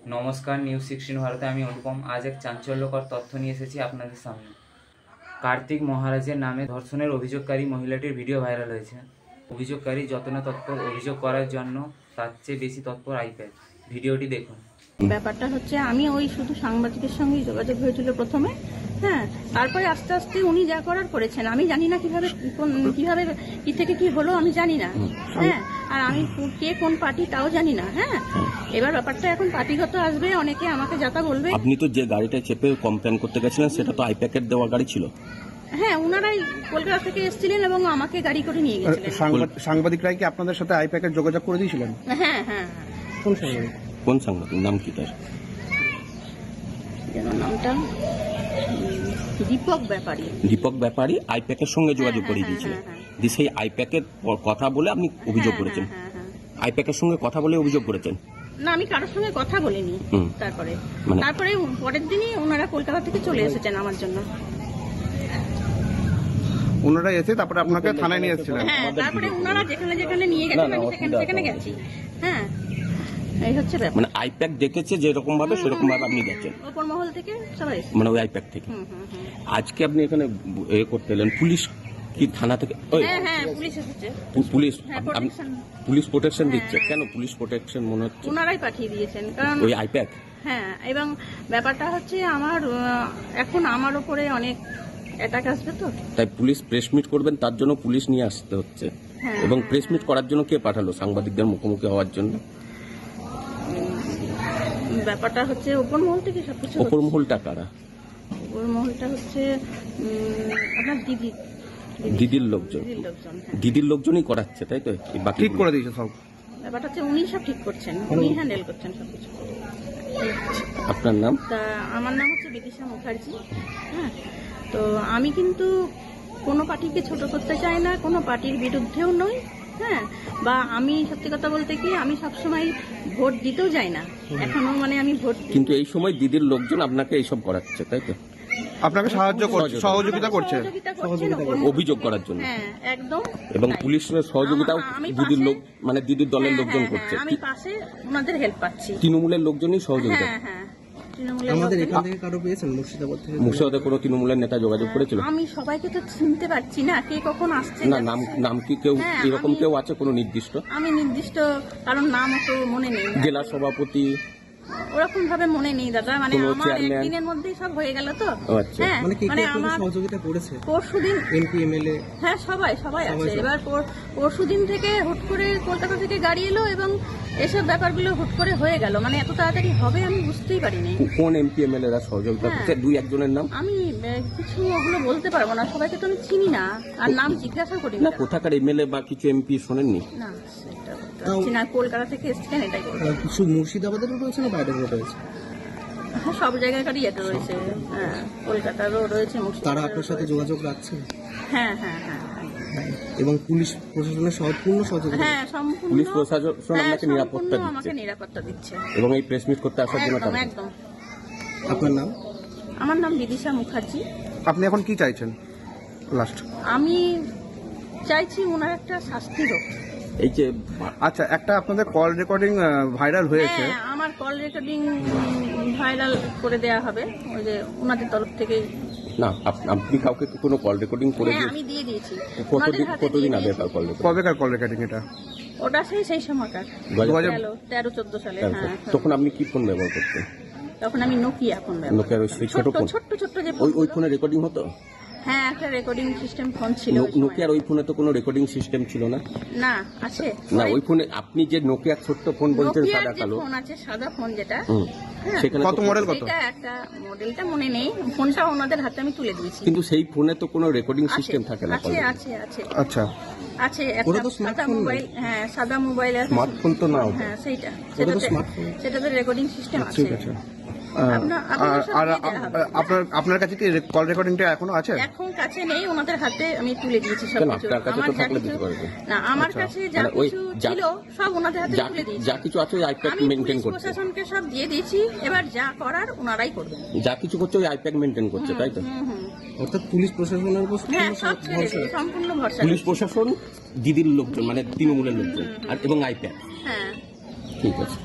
নমস্কার, নিউজ 16 ভারতে আমি অনুপম। আজ এক চাঞ্চল্যকর তথ্য নিয়ে এসেছি আপনাদের সামনে। কার্তিক মহারাজের নামে ধর্ষণের অভিযোগকারী মহিলাটির ভিডিও ভাইরাল হয়েছে। অভিযোগকারী যত না তৎপর অভিযোগ করার জন্য তার চেয়ে বেশি তৎপর আইপ্যাড। ভিডিওটি দেখুন। ব্যাপারটা হচ্ছে আমি ওই শুধু সাংবাদিকের সঙ্গে যোগাযোগ হয়েছিল প্রথমে, হ্যাঁ, তারপরে আস্তে আস্তে উনি যা করার করেছেন। আমি জানি না কিভাবে কি থেকে কি হলো আমি জানি না, হ্যাঁ, আর আমি কে কোন পার্টি তাও জানি না, হ্যাঁ। এবার ব্যাপারটা এখন পার্টিগত আসবে, অনেকে আমাকে যাতা বলবে। আপনি তো যে গাড়িটা চেপে কমপ্লেন করতে গেছিলেন সেটা তো আইপ্যাকের দেওয়া গাড়ি ছিল। হ্যাঁ, ওনারাই কলকাতা থেকে এসেছিলেন এবং আমাকে গাড়ি করে নিয়ে গেছিলেন। সাংবাদিকরাই কি আপনাদের সাথে আইপ্যাকের যোগাযোগ করে দিয়েছিলেন? হ্যাঁ হ্যাঁ। কোন সাংবাদিক, নাম কি তার? নামটা দীপক ব্যাপারী আইপ্যাকের সঙ্গে যোগাযোগ করে দিয়েছিলেন। সেই আইপ্যাকের কথা বলে আপনি অভিযোগ করেছেন? আইপ্যাকের সঙ্গে কথা বলে অভিযোগ করেছেন? না, আমি কারোর সঙ্গে কথা বলিনি। তারপরে পরের দিনই ওনারা কলকাতা থেকে চলে এসেছেন আমার জন্য। ওনারা এসে তারপরে আপনাকে থানায় নিয়ে এসেছিলেন? হ্যাঁ, তারপরে ওনারা যেখানে যেখানে নিয়ে গেছেন আমি সেখানে গেছি। হ্যাঁ, এই হচ্ছে ব্যাপার। মানে আইপ্যাক দেখেছে যেরকম ভাবে সেরকম ভাবে আপনি গেছেন উপর মহল থেকে সবাই, মানে ওই আইপ্যাক থেকে। আজকে আপনি এখানে করতে এলেন, পুলিশ কি থানা থেকে? হ্যাঁ, পুলিশ এসেছে। পুলিশ প্রোটেকশন দিচ্ছে কেন? পুলিশ প্রোটেকশন মনে হচ্ছে ওনারাই পাঠিয়ে দিয়েছেন, কারণ ওই আইপ্যাক। হ্যাঁ, এবং ব্যাপারটা হচ্ছে এখন আমার উপরে অনেক অ্যাটাক আসবে, তো তাই পুলিশ প্রেস মিট করবেন, তার জন্য পুলিশ নিয়ে আসতে হচ্ছে। এবং প্রেস মিট করার জন্য কে পাঠালো সাংবাদিকদের মুখোমুখি হওয়ার জন্য? ব্যাপারটা হচ্ছে উপর মহল থেকে সবকিছু। উপর মহলটা কারা? উপর মহলটা হচ্ছে আপনার দিদির লোকজন। দিদির লোকজনই করাচ্ছে, তাই তো? ঠিক করে দিয়েছে সব। ব্যাপারটা হচ্ছে উনি সব ঠিক করছেন, উনি হ্যান্ডেল করছেন সবকিছু। আপনার নাম? আমার নাম হচ্ছে বিদিশা মুখার্জি। হ্যাঁ, তো আমি কিন্তু কোনো পার্টিকে ছোট করতে চাই না, কোনো পার্টির বিরুদ্ধেও নই, হ্যাঁ, বা আমি সত্যি কথা বলতে কি আমি সবসময় ভোট দিতেও যাই না এখনো, মানে আমি ভোট। কিন্তু এই সময় দিদির লোকজন আপনাকে এইসব করাচ্ছে, তাই তো? আপনাকে সাহায্য করছে, সহযোগিতা করছে অভিযোগ করার জন্য। হ্যাঁ, একদম। এবং পুলিশের সহযোগিতাও দিদির লোক, মানে দিদির দলের লোকজন করছে। আমি পাশে ওনাদের হেল্প পাচ্ছি। তৃণমূলের লোকজনই সহযোগিতা। হ্যাঁ, আমাদের এখান থেকে কারো পেয়েছেন? মুর্শিদাবাদে কোনো তৃণমূলের নেতা যোগাযোগ করেছিল? আমি সবাইকে তো চিনতে পারছি না, কে কখন আসছে। না, নাম কি কেউ এরকম কেউ আছে কোনো নির্দিষ্ট? আমি নির্দিষ্ট কারণ নাম তো মনে নেই। জেলা সভাপতি ওরকম ভাবে মনে নেই দাদা, মানে আমার একদিনের মধ্যেই সব হয়ে গেল তো। হ্যাঁ, মানে আমার সহযোগিতা করেছে পরশুদিন এমপি এমএলএ। হ্যাঁ, সবাই আছে। এবার পরশুদিন থেকে হুট করে কলকাতা থেকে গাড়ি এলো এবং এসব ব্যাপারগুলো হুট করে হয়ে গেল, মানে এত তাড়াতাড়ি হবে আমি বুঝতেই পারিনি। কোন এমপি এমএলএ রা সহযোগিতা করছে? দুই একজনের নাম আমি কিছু ওগুলো বলতে পারবো না, সবাইকে তো আমি চিনি না আর নাম জিজ্ঞাসা করি না। কোথাকার এমএলএ বা কিছু এমপি শোনেননি? না, সেটা বলতে পারছি না। কলকাতা থেকে এসেছেন এটাই বলতে। কিছু মুর্শিদাবাদের রয়েছে না বাইরের রয়েছে? হ্যাঁ, সব জায়গাকারই এটা রয়েছে। হ্যাঁ, কলকাতারও রয়েছে। তারা আপনার সাথে যোগাযোগ রাখছে? হ্যাঁ, এবং পুলিশ প্রশাসনের সম্পূর্ণ সহযোগিতা? হ্যাঁ, সম্পূর্ণ। পুলিশ প্রশাসন আমাকে নিরাপত্তা দিচ্ছে এবং এই প্রেস মিট করতে আসার জন্য। একদম। আপনার নাম? আমার নাম বিদিশা মুখার্জি। আপনি এখন কি চাইছেন লাস্ট? আমি চাইছি ওনার একটা শাস্তি হোক। এই যে আচ্ছা, একটা আপনাদের কল রেকর্ডিং ভাইরাল হয়েছে। হ্যাঁ, আমার কল রেকর্ডিং ভাইরাল করে দেয়া হবে ওই যে ওনাদের তরফ থেকে। না, আপনি কাউকে কোনো কল রেকর্ডিং করে দিয়েছেন? আমি দিয়ে দিয়েছি। কতদিন আগে কল রেকর্ডিং? কবেকার কল রেকর্ডিং এটা? ওটা সেই সময়কার 2013-14 সালে। হ্যাঁ, তখন আপনি কি ফোন ব্যবহার করতেন? তখন আমি নোকিয়া ফোন ব্যবহার। নোকিয়ার ওই ছোট ফোন, ছোট যে ওই ফোনে রেকর্ডিং হতো? হ্যাঁ, একটা রেকর্ডিং সিস্টেম ফোন ছিল। নোকিয়ার ওই ফোনে তো কোনো রেকর্ডিং সিস্টেম ছিল না? না, আছে না। ওই ফোনে আপনি যে নোকিয়ার ছোট্ট ফোন বলছেন, সাদা কালো ফোন আছে, সাদা ফোন যেটা, সেখানে কত মডেল? কত? এটা একটা মডেলটা মনে নেই, ফোনটা ওনাদের হাতে আমি তুলে দিয়েছি। কিন্তু সেই ফোনে তো কোনো রেকর্ডিং সিস্টেম থাকে না। আছে। আচ্ছা, আছে একটা সাদা মোবাইল। হ্যাঁ, সাদা মোবাইল আছে। স্মার্টফোন তো না? হ্যাঁ, সেটাতে রেকর্ডিং সিস্টেম আছে। ঠিক আছে। আপনার কাছে কি কল রেকর্ডিংটা এখনো আছে? এখন কাছে নেই, ওনাদের হাতে আমি তুলে দিয়েছি সবকিছু। না, আমার কাছে যা কিছু ছিল সব ওনাদের হাতে তুলে দিয়েছি। যা কিছু আছে ওই আইপ্যাক মেইনটেইন করছে। প্রশাসনকে সব দিয়ে দিয়েছি, এবার যা করার ওনারাই করবেন। যা কিছু করছে ওই আইপ্যাক মেইনটেইন করছে, তাই তো? অর্থাৎ পুলিশ প্রশাসনের উপর সম্পূর্ণ ভরসা। পুলিশ প্রশাসন, দিদির লোকজন, মানে তৃণমূলের লোকজন, আর এবং আইপ্যাক। হ্যাঁ, ঠিক আছে।